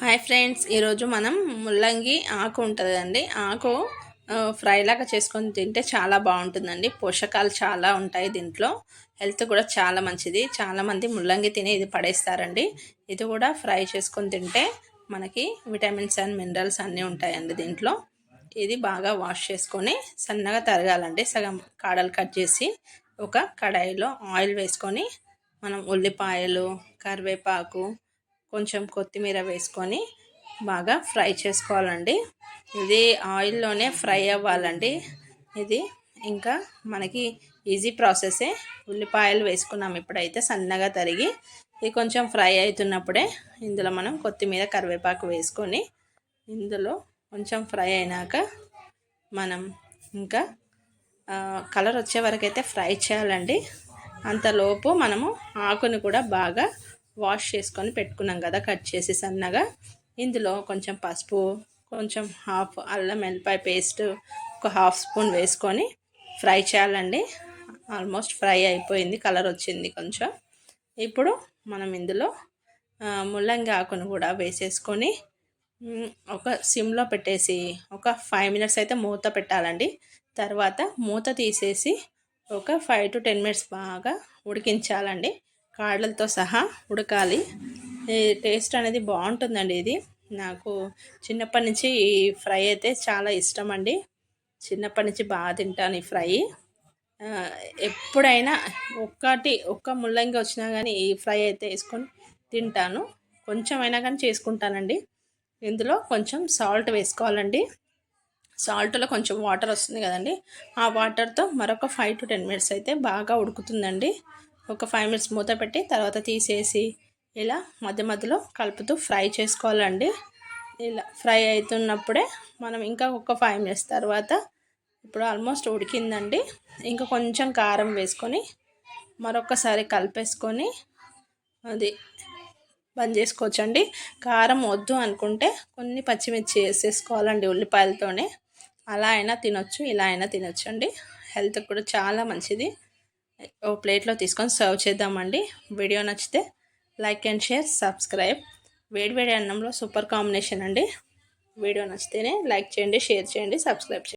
Hi friends, ఈరోజు మనం ముల్లంగి ఆకు ఉంటుంది కదండి. ఆకు ఫ్రై లాగా చేసుకొని తింటే చాలా బాగుంటుందండి. పోషకాలు చాలా ఉంటాయి దీంట్లో. హెల్త్ కూడా చాలా మంచిది. చాలామంది ముల్లంగి తిని ఇది పడేస్తారండి. ఇది కూడా ఫ్రై చేసుకొని తింటే మనకి విటమిన్స్ అండ్ మినరల్స్ అన్నీ ఉంటాయండి దీంట్లో. ఇది బాగా వాష్ చేసుకొని సన్నగా తరగాలండి. సగం కాడలు కట్ చేసి ఒక కడాయిలో ఆయిల్ వేసుకొని మనం ఉల్లిపాయలు, కరివేపాకు, కొంచెం కొత్తిమీర వేసుకొని బాగా ఫ్రై చేసుకోవాలండి. ఇది ఆయిల్లోనే ఫ్రై అవ్వాలండి. ఇది ఇంకా మనకి ఈజీ ప్రాసెసే. ఉల్లిపాయలు వేసుకున్నాం ఇప్పుడైతే సన్నగా తరిగి. ఇది కొంచెం ఫ్రై అవుతున్నప్పుడే ఇందులో మనం కొత్తిమీర, కరివేపాకు వేసుకొని ఇందులో కొంచెం ఫ్రై అయినాక మనం ఇంకా కలర్ వచ్చే వరకు అయితే ఫ్రై చేయాలండి. అంతలోపు మనము ఆకుని కూడా బాగా వాష్ చేసుకొని పెట్టుకున్నాం కదా, కట్ చేసి సన్నగా. ఇందులో కొంచెం పసుపు, కొంచెం హాఫ్ అల్లం వెల్లిపాయ పేస్ట్, ఒక హాఫ్ స్పూన్ వేసుకొని ఫ్రై చేయాలండి. ఆల్మోస్ట్ ఫ్రై అయిపోయింది, కలర్ వచ్చింది కొంచెం. ఇప్పుడు మనం ఇందులో ముల్లంగి ఆకును కూడా వేసేసుకొని ఒక సిమ్లో పెట్టేసి ఒక 5 మినిట్స్ అయితే మూత పెట్టాలండి. తర్వాత మూత తీసేసి ఒక 5 to 10 మినిట్స్ బాగా ఉడికించాలండి. కాడలతో సహా ఉడకాలి. టేస్ట్ అనేది బాగుంటుందండి. ఇది నాకు చిన్నప్పటి నుంచి ఈ ఫ్రై అయితే చాలా ఇష్టం అండి. చిన్నప్పటి నుంచి బాగా తింటాను ఈ ఫ్రై. ఎప్పుడైనా ఒక్క ముల్లంగి వచ్చినా కానీ ఈ ఫ్రై అయితే వేసుకొని తింటాను. కొంచెం అయినా కానీ చేసుకుంటానండి. ఇందులో కొంచెం సాల్ట్ వేసుకోవాలండి. సాల్ట్లో కొంచెం వాటర్ వస్తుంది కదండి, ఆ వాటర్తో మరొక 5 to 10 మినిట్స్ అయితే బాగా ఉడుకుతుందండి. ఒక 5 మినిట్స్ మూత పెట్టి తర్వాత తీసేసి ఇలా మధ్య మధ్యలో కలుపుతూ ఫ్రై చేసుకోవాలండి. ఇలా ఫ్రై అవుతున్నప్పుడే మనం ఇంకా ఒక 5 మినిట్స్ తర్వాత ఇప్పుడు ఆల్మోస్ట్ ఉడికిందండి. ఇంకా కొంచెం కారం వేసుకొని మరొకసారి కలిపేసుకొని అది బంద్ చేసుకోవచ్చండి. కారం వద్దు అనుకుంటే కొన్ని పచ్చిమిర్చి వేసేసుకోవాలండి ఉల్లిపాయలతోనే. అలా అయినా తినొచ్చు, ఇలా అయినా తినొచ్చు అండి. హెల్త్కి కూడా చాలా మంచిది. ఓ ప్లేట్లో తీసుకొని సర్వ్ చేద్దామండి. వీడియో నచ్చితే లైక్ అండ్ షేర్, సబ్స్క్రైబ్. వేడివేడి అన్నంలో సూపర్ కాంబినేషన్ అండి. వీడియో నచ్చితేనే లైక్ చేయండి, షేర్ చేయండి, సబ్స్క్రైబ్ చేయండి.